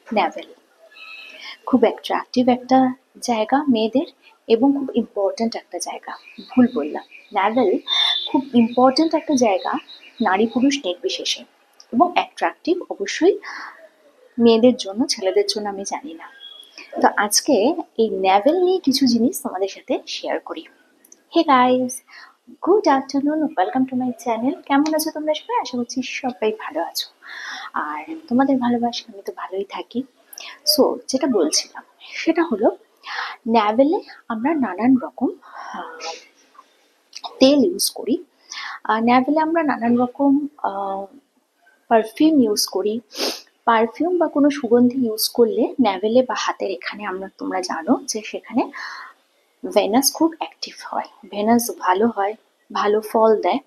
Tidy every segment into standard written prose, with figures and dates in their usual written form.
Navel খুব attractive একটা জায়গা মেয়েদের এবং খুব ইম্পর্ট্যান্ট একটা জায়গা। ভুল বললাম, ন্যাভেল খুব ইম্পর্ট্যান্ট একটা জায়গা নারী পুরুষ নির্বিশেষে, এবং অ্যাট্রাকটিভ অবশ্যই মেয়েদের জন্য, ছেলেদের জন্য আমি জানি না। তো আজকে এই ন্যাভেল নিয়ে কিছু জিনিস তোমাদের সাথে শেয়ার করি। Hey guys, good afternoon, welcome to my channel. কেমন আছো তোমরা সবাই? আশা করছি সবাই ভালো আছো, আর তোমাদের ভালোবাসা আমি তো ভালোই থাকি। সো যেটা বলছিলাম সেটা হলো, ন্যাভেলে আমরা নানান রকম তেল ইউজ করি। ন্যাভেলে আমরা নানান রকম পারফিউম ইউজ করি। পারফিউম বা কোনো সুগন্ধি ইউজ করলে ন্যাভেলে বা হাতের এখানে তোমরা জানো যে সেখানে ভেনাস খুব অ্যাক্টিভ হয়, ভেনাস ভালো হয়, ভালো ফল দেয়।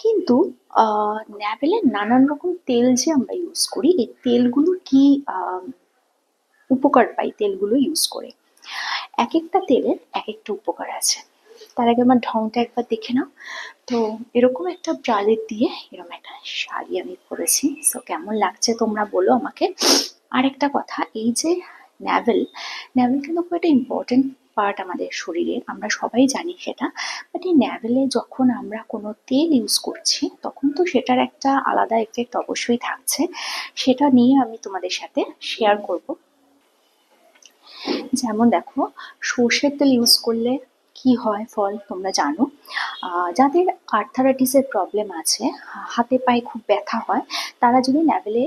কিন্তু ন্যাভেলের নানান রকম তেল যে আমরা ইউজ করি, এই তেলগুলো কি উপকার পাই তেলগুলো ইউজ করে। এক একটা তেলের এক একটা উপকার আছে। তার আগে আমার ঢংটা একবার দেখে নাও। তো এরকম একটা ব্রালেট দিয়ে এরকম একটা শাড়ি আমি পরেছি। সো কেমন লাগছে তোমরা বলো আমাকে। আরেকটা কথা, এই যে ন্যাভেল, ন্যাভেল কিন্তু খুব একটা ইম্পর্টেন্ট পার্ট আমাদের শরীরের, আমরা সবাই জানি সেটা। বাট এই ন্যাভেলে যখন আমরা কোনো তেল ইউজ করছি তখন তো সেটার একটা আলাদা এফেক্ট অবশ্যই থাকছে। সেটা নিয়ে আমি তোমাদের সাথে শেয়ার করব। যেমন দেখো, সর্ষের তেল ইউজ করলে কি হয় ফল তোমরা জানো। যাদের আর্থারাইটিসের প্রবলেম আছে, হাতে পায়ে খুব ব্যথা হয়, তারা যদি ন্যাভেলে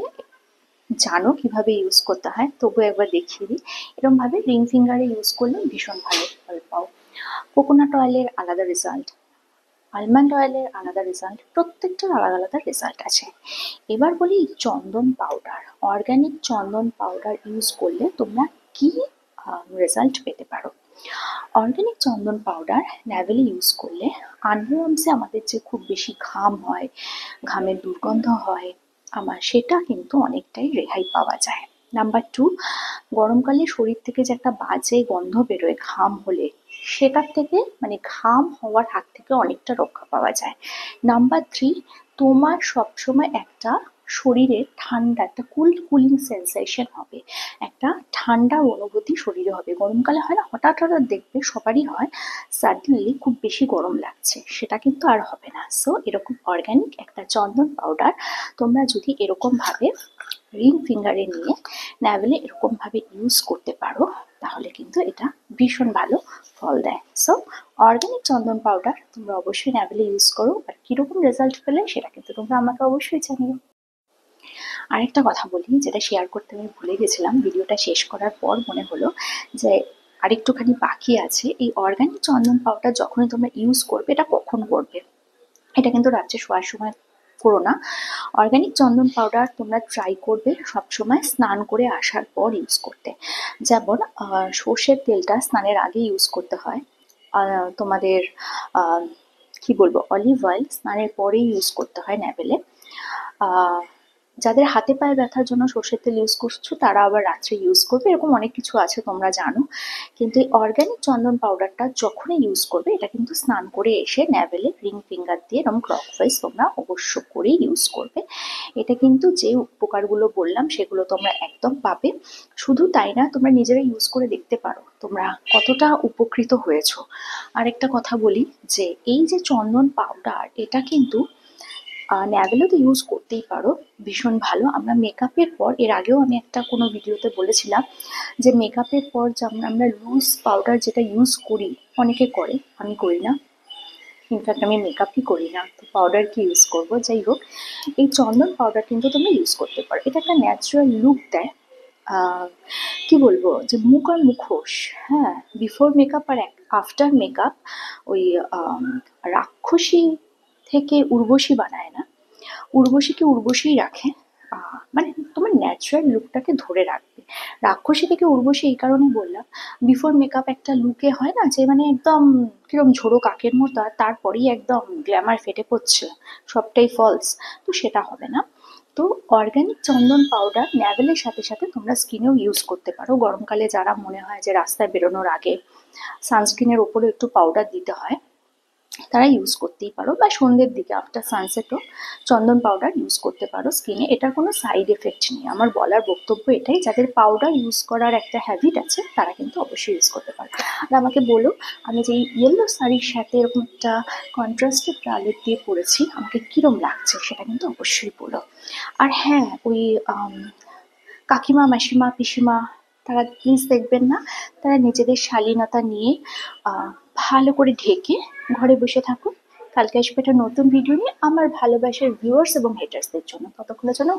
জানো কিভাবে ইউজ করতে হয়, তবু একবার দেখিয়ে দিই। এরকমভাবে রিং ফিঙ্গারে ইউজ করলে ভীষণ ভালো ফল পাও। কোকোনাট অয়েলের আলাদা রেজাল্ট, আলমন্ড অয়েলের আলাদা রেজাল্ট, প্রত্যেকটার আলাদা আলাদা রেজাল্ট আছে। এবার বলি চন্দন পাউডার, অর্গ্যানিক চন্দন পাউডার ইউজ করলে তোমরা কি রেজাল্ট পেতে পারো। অর্গ্যানিক চন্দন পাউডার ন্যাভেলে ইউজ করলে আন্ডারআর্মসে আমাদের যে খুব বেশি ঘাম হয়, ঘামের দুর্গন্ধ হয়, সেটা কিন্তু অনেকটাই রেহাই পাওয়া যায়। নাম্বার 2, গরমকালে শরীর থেকে যে একটা বাজে গন্ধ বেরোয় ঘাম হলে, সেটার থেকে মানে ঘাম হওয়ার হাত থেকে অনেকটা রক্ষা পাওয়া যায়। নাম্বার 3, তোমার সবসময় একটা শরীরে ঠান্ডা, একটা কুলিং সেন্সেশন হবে, একটা ঠান্ডা অনুভূতি শরীরে হবে। গরমকালে হয় না, হঠাৎ হঠাৎ দেখবে সবারই হয়, সাডেনলি খুব বেশি গরম লাগছে, সেটা কিন্তু আর হবে না। সো এরকম অর্গ্যানিক একটা চন্দন পাউডার তোমরা যদি এরকমভাবে রিং ফিঙ্গারে নিয়ে ন্যাভেলে এরকমভাবে ইউজ করতে পারো, তাহলে কিন্তু এটা ভীষণ ভালো ফল দেয়। সো অর্গ্যানিক চন্দন পাউডার তোমরা অবশ্যই ন্যাভেলে ইউজ করো, আর কীরকম রেজাল্ট পেলে সেটা কিন্তু তোমরা আমাকে অবশ্যই জানিও। আরেকটা কথা বলি, যেটা শেয়ার করতে আমি ভুলে গেছিলাম, ভিডিওটা শেষ করার পর মনে হলো যে আরেকটুখানি বাকি আছে। এই অর্গ্যানিক চন্দন পাউডার যখনই তোমরা ইউজ করবে, এটা কখন করবে, এটা কিন্তু রাত্রে শোয়ার সময় করো না। অর্গ্যানিক চন্দন পাউডার তোমরা ট্রাই করবে সবসময় স্নান করে আসার পর ইউজ করতে। যেমন সর্ষের তেলটা স্নানের আগে ইউজ করতে হয়। তোমাদের কি বলবো, অলিভ অয়েল স্নানের পরেই ইউজ করতে হয় ন্যাভেলে। যাদের হাতে পায়ে ব্যথার জন্য সর্ষের তেল ইউজ করছো, তারা আবার রাত্রে ইউজ করবে, এরকম অনেক কিছু আছে তোমরা জানো। কিন্তু এই অর্গ্যানিক চন্দন পাউডারটা যখনই ইউজ করবে, এটা কিন্তু স্নান করে এসে ন্যাভেলে রিং ফিঙ্গার দিয়ে এরকম ক্লকওয়াইজ তোমরা অবশ্য করেই ইউজ করবে। এটা কিন্তু যে উপকারগুলো বললাম সেগুলো তোমরা একদম পাবে। শুধু তাই না, তোমরা নিজেরা ইউজ করে দেখতে পারো তোমরা কতটা উপকৃত হয়েছো। আরেকটা কথা বলি, যে এই যে চন্দন পাউডার, এটা কিন্তু ন্যাভেলও তো ইউজ করতেই পারো, ভীষণ ভালো। আমরা মেকআপের পর, এর আগেও আমি একটা কোনো ভিডিওতে বলেছিলাম যে মেকআপের পর যেমন আমরা লুজ পাউডার যেটা ইউজ করি, অনেকে করে, আমি করি না, ইনফ্যাক্ট আমি মেকআপই করি না, তো পাউডার কি ইউজ করবো। যাই হোক, এই চন্দন পাউডার কিন্তু তোমরা ইউজ করতে পারো, এটা একটা ন্যাচারাল লুক দেয়। কি বলবো, যে মুখ আর মুখোশ, হ্যাঁ, বিফোর মেকআপ আর আফটার মেকআপ, ওই রাক্ষসী থেকে উর্বশী বানায় না, উর্বশীকে উর্বশীই রাখে। মানে তোমার ন্যাচারাল লুকটাকে ধরে রাখবে। রাক্ষসী থেকে উর্বশী এই কারণে বললাম, বিফোর মেকআপ একটা লুকে হয় না, যে মানে একদম কিরম ঝোড়ো কাকের মতো, আর তারপরেই একদম গ্ল্যামার ফেটে পড়ছে, সবটাই ফলস, তো সেটা হবে না। তো অর্গ্যানিক চন্দন পাউডার ন্যাভেলের সাথে সাথে তোমরা স্কিনেও ইউজ করতে পারো। গরমকালে যারা মনে হয় যে রাস্তায় বেরোনোর আগে সানস্ক্রিনের ওপরে একটু পাউডার দিতে হয়, তারা ইউজ করতেই পারো, বা সন্ধ্যের দিকে আফটার সানসেটও চন্দন পাউডার ইউজ করতে পারো স্কিনে। এটার কোনো সাইড এফেক্ট নেই। আমার বলার বক্তব্য এটাই, যাদের পাউডার ইউজ করার একটা হ্যাবিট আছে তারা কিন্তু অবশ্যই ইউজ করতে পারো। আর আমাকে বলো, আমি যে ইয়েলো শাড়ির সাথে এরকম একটা কন্ট্রাস্টেড কালার দিয়ে পরেছি, আমাকে কিরম লাগছে সেটা কিন্তু অবশ্যই বলো। আর হ্যাঁ, ওই কাকিমা, মাসিমা, পিসিমা, তারা প্লিজ দেখবেন না, তারা নিজেদের শালীনতা নিয়ে ভালো করে ঢেকে ঘরে বসে থাকুন। কালকে আসবে একটা নতুন ভিডিও নিয়ে আমার ভালোবাসার ভিউয়ার্স এবং হেটার্সদের জন্য। ততক্ষণের জন্য